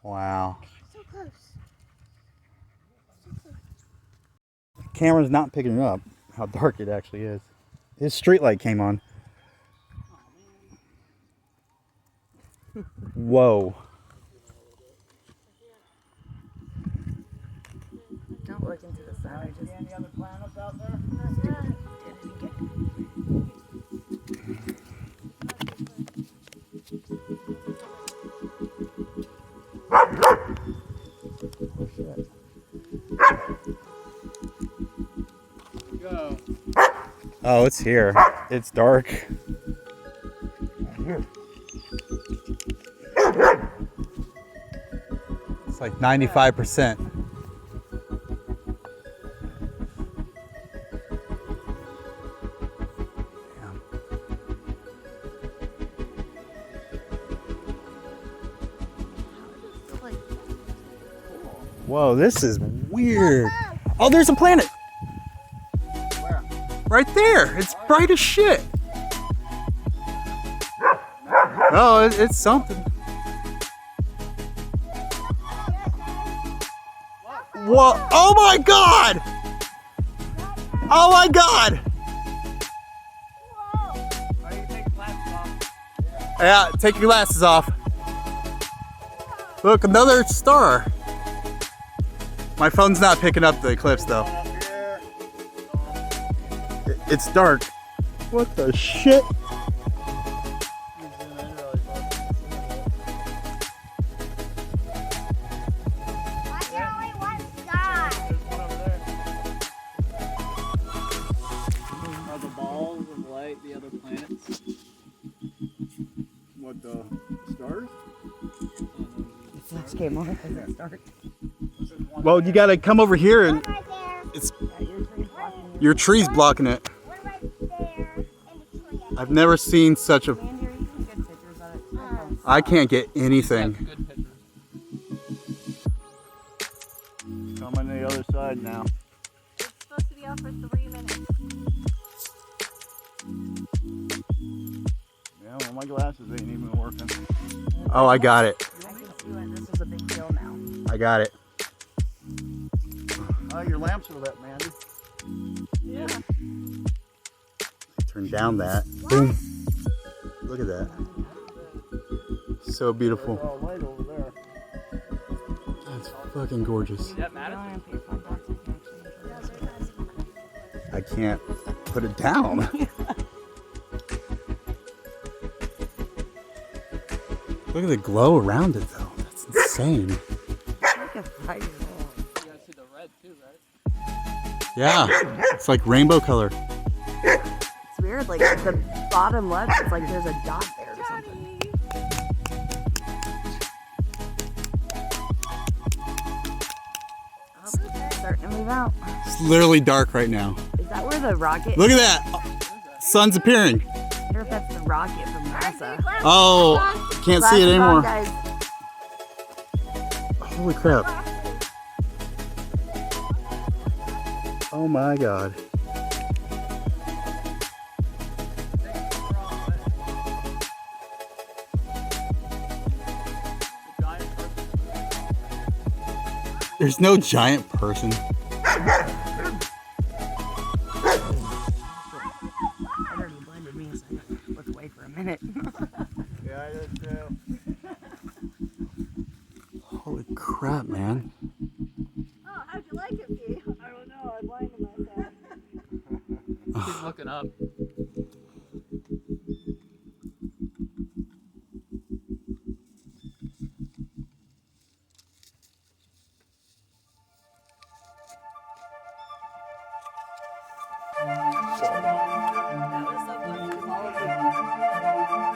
Wow. So close. Camera's not picking up how dark it actually is. His street light came on. Whoa. Don't look into the sun. See any other planets out there? Oh shit. Go. Oh, it's here. It's dark. It's like 95%. Whoa, this is weird. Oh, there's a planet. Where? Right there. It's bright as shit. Oh, it's something. Whoa. Oh my God. Oh my God. Are you taking glasses off? Yeah, take your glasses off. Look, another star. My phone's not picking up the eclipse though. Up here. It's dark. What the shit? Why is there only one star? There's one over there. Are the balls of light the other planets? What, the stars? The flash came on because it's dark. Well, you gotta come over here and One right there. it's Yeah, your tree's blocking it. your tree's blocking it. One right there in the tree. I've never seen such a. Andrew, you can get pictures of it. I can't get anything. Good pictures. Coming to the other side now. It's supposed to be out for 3 minutes. Yeah, well, my glasses ain't even working. Oh, I got it. I can see why this is a big deal now. I got it. Oh, your lamps are lit, Mandy. Yeah. Turn down that. Boom. Look at that. So It's beautiful. all light over there. That's fucking gorgeous. That Madison? I can't put it down. Look at the glow around it though. That's insane. Like a 5-year-old. You guys see the red too, right? Yeah. It's like rainbow color. It's weird, like at the bottom left, it's like there's a dot there or something. Oh, it's starting to move out. It's literally dark right now. Is that where the rocket? Look at that. Sun's appearing. I wonder if that's the rocket from NASA. Oh, can't see it Glasses on, anymore. guys. Holy crap. Oh my God. There's no giant person. It already blinded me, so I had to look away for a minute. Yeah, I did too. Holy crap, man. Oh, how'd you like it, Pete? I don't know. I blinded myself. Keep looking up. That was so funny because all of the